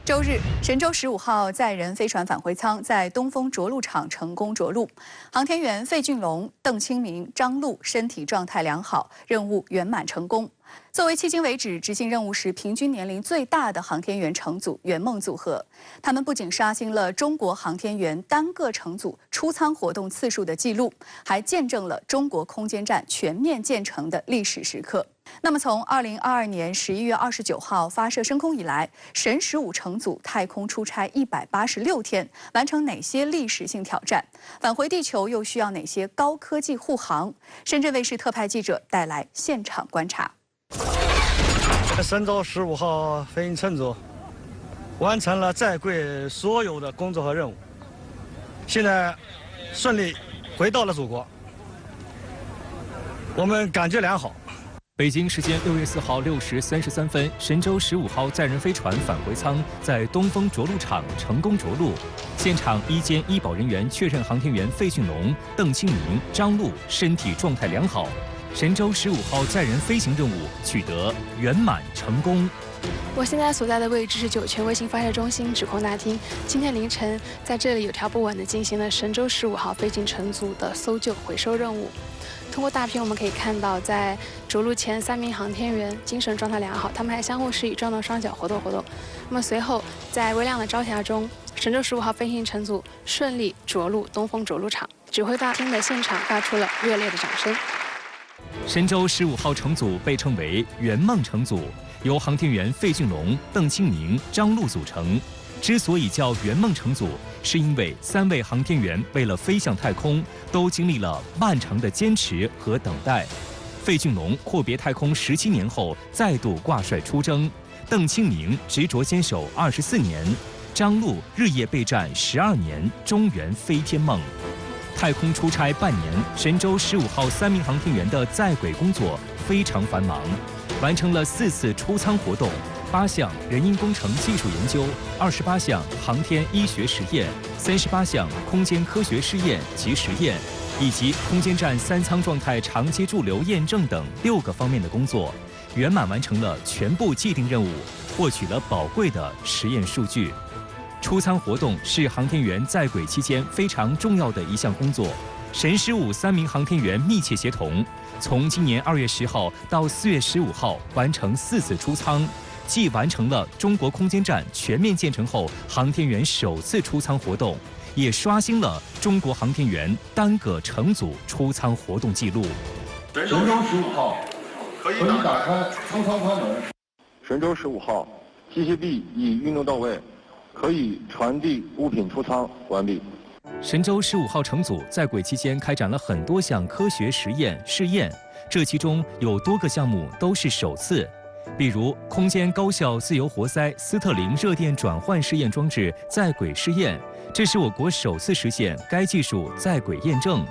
周日，神舟15号载人飞船返回舱在东风着陆场成功着陆，航天员费俊龙、邓清明、张璐身体状态良好，任务圆满成功。作为迄今为止执行任务时平均年龄最大的航天员乘组圆梦组合，他们不仅刷新了中国航天员单个乘组出舱活动次数的记录，还见证了中国空间站全面建成的历史时刻。那么，从2022年11月29号发射升空以来，神15乘组太空出差186天，完成哪些历史性挑战？返回地球又需要哪些高科技护航？深圳卫视特派记者带来现场观察。神舟15号飞行乘组完成了在轨所有的工作和任务，现在顺利回到了祖国，我们感觉良好。北京时间6月4号6时33分，神舟15号载人飞船返回舱在东风着陆场成功着陆。现场医监医保人员确认航天员费俊龙、邓清明、张璐身体状态良好，神舟15号载人飞行任务取得圆满成功。我现在所在的位置是酒泉卫星发射中心指控大厅。今天凌晨，在这里有条不紊地进行了神舟15号飞行乘组的搜救回收任务。通过大屏我们可以看到，在着陆前3名航天员精神状态良好，他们还相互示意转动双脚活动活动。那么随后，在微亮的朝霞中，神舟15号飞行乘组顺利着陆东风着陆场，指挥大厅的现场发出了热烈的掌声。神舟15号乘组被称为圆梦乘组，由航天员费俊龙、邓清明、张璐组成。之所以叫圆梦乘组，是因为3位航天员为了飞向太空，都经历了漫长的坚持和等待。费俊龙阔别太空17年后再度挂帅出征，邓清明执着坚守24年，张璐日夜备战12年，终圆飞天梦。太空出差半年，神舟15号3名航天员的在轨工作非常繁忙，完成了4次出舱活动、8项人因工程技术研究、28项航天医学实验、38项空间科学试验及实验，以及空间站3舱状态长期驻留验证等6个方面的工作，圆满完成了全部既定任务，获取了宝贵的实验数据。出舱活动是航天员在轨期间非常重要的一项工作。神15 3名航天员密切协同，从今年2月10号到4月15号完成4次出舱，既完成了中国空间站全面建成后航天员首次出舱活动，也刷新了中国航天员单个乘组出舱活动记录。神舟15号可以打开出舱舱门。神舟15号机械臂已运动到位，可以传递物品出舱完毕。神舟15号乘组在轨期间开展了很多项科学实验试验，这其中有多个项目都是首次，比如空间高效自由活塞斯特林热电转换试验装置在轨试验，这是我国首次实现该技术在轨验证。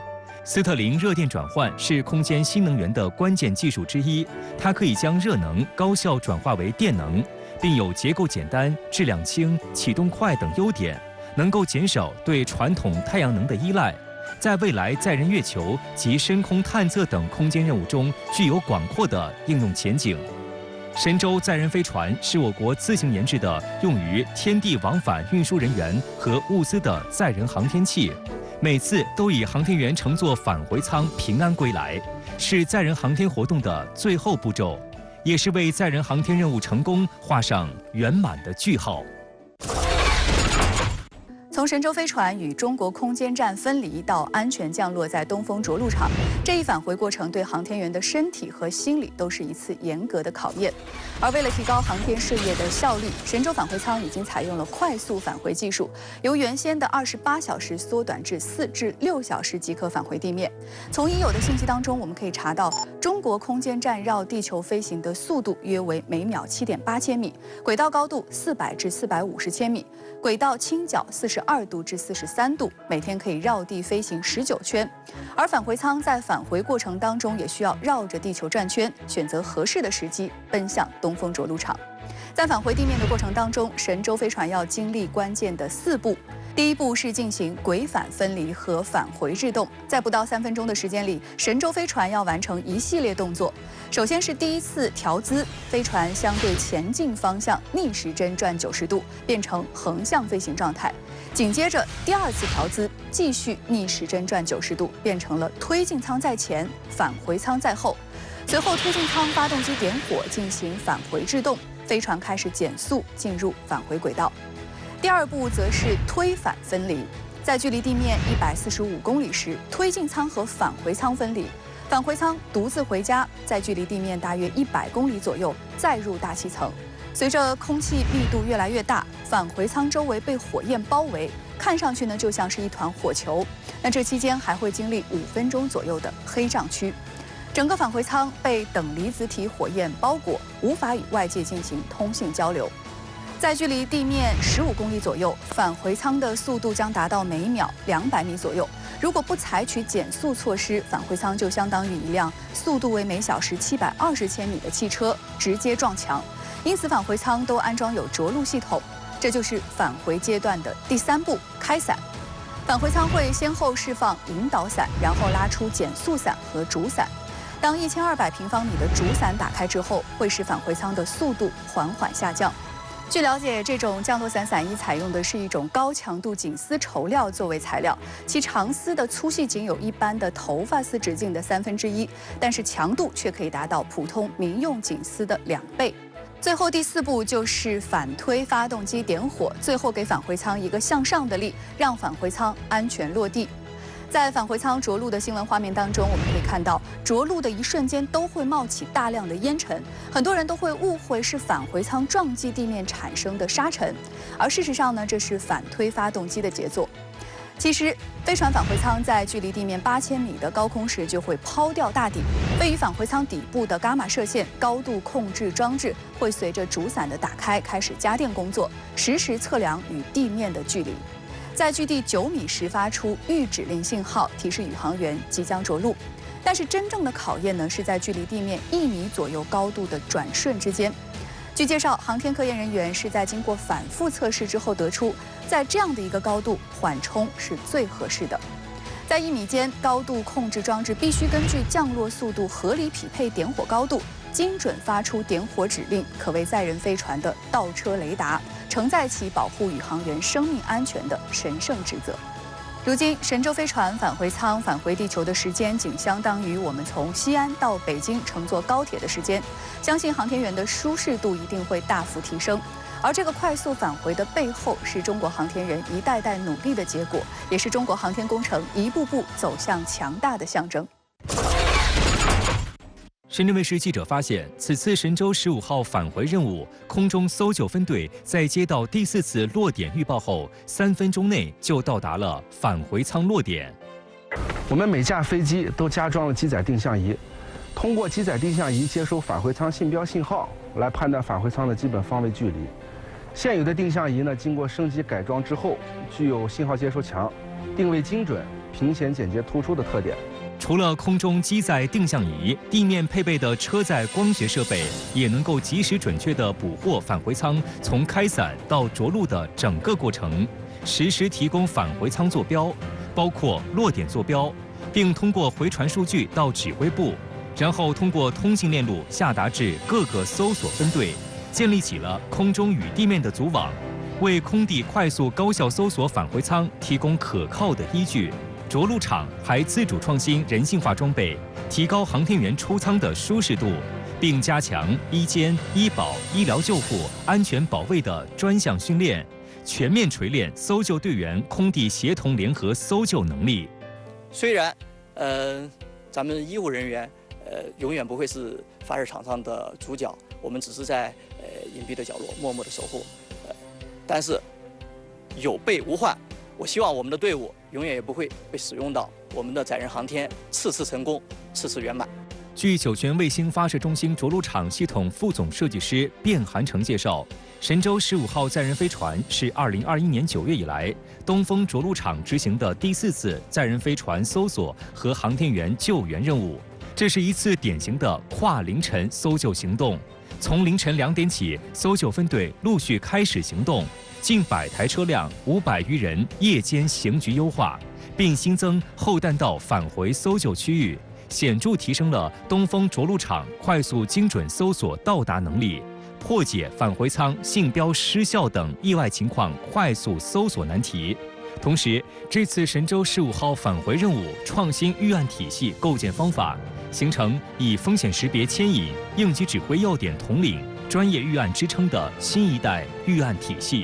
斯特林热电转换是空间新能源的关键技术之一，它可以将热能高效转化为电能，并有结构简单、质量轻、启动快等优点，能够减少对传统太阳能的依赖，在未来载人月球及深空探测等空间任务中具有广阔的应用前景。神舟载人飞船是我国自行研制的用于天地往返运输人员和物资的载人航天器，每次都以航天员乘坐返回舱平安归来，是载人航天活动的最后步骤，也是为载人航天任务成功画上圆满的句号。从神舟飞船与中国空间站分离到安全降落在东风着陆场，这一返回过程对航天员的身体和心理都是一次严格的考验。而为了提高航天事业的效率，神舟返回舱已经采用了快速返回技术，由原先的28小时缩短至4至6小时即可返回地面。从已有的信息当中，我们可以查到，中国空间站绕地球飞行的速度约为每秒7.8千米，轨道高度400至450千米，轨道倾角42度至43度，每天可以绕地飞行19圈。而返回舱在返回过程当中也需要绕着地球转圈，选择合适的时机奔向东风着陆场。在返回地面的过程当中，神舟飞船要经历关键的4步：第一步是进行轨返分离和返回制动，在不到3分钟的时间里，神舟飞船要完成一系列动作。首先是第一次调姿，飞船相对前进方向逆时针转90度，变成横向飞行状态。紧接着第二次调姿，继续逆时针转90度，变成了推进舱在前，返回舱在后。随后推进舱发动机点火进行返回制动，飞船开始减速进入返回轨道。第二步则是推返分离，在距离地面145公里时，推进舱和返回舱分离，返回舱独自回家，在距离地面大约100公里左右再入大气层。随着空气密度越来越大，返回舱周围被火焰包围，看上去呢就像是一团火球。那这期间还会经历5分钟左右的黑障区，整个返回舱被等离子体火焰包裹，无法与外界进行通信交流。在距离地面15公里左右，返回舱的速度将达到每秒200米左右。如果不采取减速措施，返回舱就相当于一辆速度为每小时720千米的汽车直接撞墙。因此，返回舱都安装有着陆系统。这就是返回阶段的第3步——开伞。返回舱会先后释放引导伞，然后拉出减速伞和主伞。当1200平方米的主伞打开之后，会使返回舱的速度缓缓下降。据了解，这种降落伞伞衣采用的是一种高强度锦丝绸料作为材料，其长丝的粗细仅有一般的头发丝直径的1/3，但是强度却可以达到普通民用锦丝的2倍。最后第4步就是反推发动机点火，最后给返回舱一个向上的力，让返回舱安全落地。在返回舱着陆的新闻画面当中，我们可以看到，着陆的一瞬间都会冒起大量的烟尘，很多人都会误会是返回舱撞击地面产生的沙尘，而事实上呢，这是反推发动机的杰作。其实，飞船返回舱在距离地面8000米的高空时就会抛掉大底，位于返回舱底部的伽马射线高度控制装置会随着主伞的打开开始加电工作，实时测量与地面的距离。在距地9米时发出预指令信号，提示宇航员即将着陆。但是真正的考验呢，是在距离地面1米左右高度的转瞬之间。据介绍，航天科研人员是在经过反复测试之后得出，在这样的一个高度缓冲是最合适的。在1米间，高度控制装置必须根据降落速度合理匹配点火高度，精准发出点火指令，可谓载人飞船的倒车雷达，承载起保护宇航员生命安全的神圣职责。如今，神舟飞船返回舱返回地球的时间仅相当于我们从西安到北京乘坐高铁的时间，相信航天员的舒适度一定会大幅提升。而这个快速返回的背后，是中国航天人一代代努力的结果，也是中国航天工程一步步走向强大的象征。深圳卫视记者发现，此次神舟15号返回任务，空中搜救分队在接到第4次落点预报后，3分钟内就到达了返回舱落点。我们每架飞机都加装了机载定向仪，通过机载定向仪接收返回舱信标信号，来判断返回舱的基本方位距离。现有的定向仪呢，经过升级改装之后，具有信号接收强、定位精准、平显简洁突出的特点。除了空中机载定向仪，地面配备的车载光学设备也能够及时准确地捕获返回舱从开伞到着陆的整个过程，实时提供返回舱坐标，包括落点坐标，并通过回传数据到指挥部，然后通过通信链路下达至各个搜索分队，建立起了空中与地面的组网，为空地快速高效搜索返回舱提供可靠的依据。着陆场还自主创新人性化装备，提高航天员出舱的舒适度，并加强医监、医保、医疗救护、安全保卫的专项训练，全面锤炼搜救队员空地协同联合搜救能力。虽然，咱们医务人员，永远不会是发射场上的主角，我们只是在隐蔽的角落默默的守护，但是有备无患。我希望我们的队伍永远也不会被使用到，我们的载人航天次次成功，次次圆满。据酒泉卫星发射中心着陆场系统副总设计师卞寒成介绍，神舟15号载人飞船是2021年9月以来东风着陆场执行的第4次载人飞船搜索和航天员救援任务。这是一次典型的跨凌晨搜救行动。从凌晨2点起，搜救分队陆续开始行动。近100台车辆、500余人夜间行局优化，并新增后弹道返回搜救区域，显著提升了东风着陆场快速精准搜索到达能力，破解返回舱信标失效等意外情况快速搜索难题。同时，这次神舟15号返回任务创新预案体系构建方法，形成以风险识别牵引、应急指挥要点统领、专业预案支撑的新一代预案体系。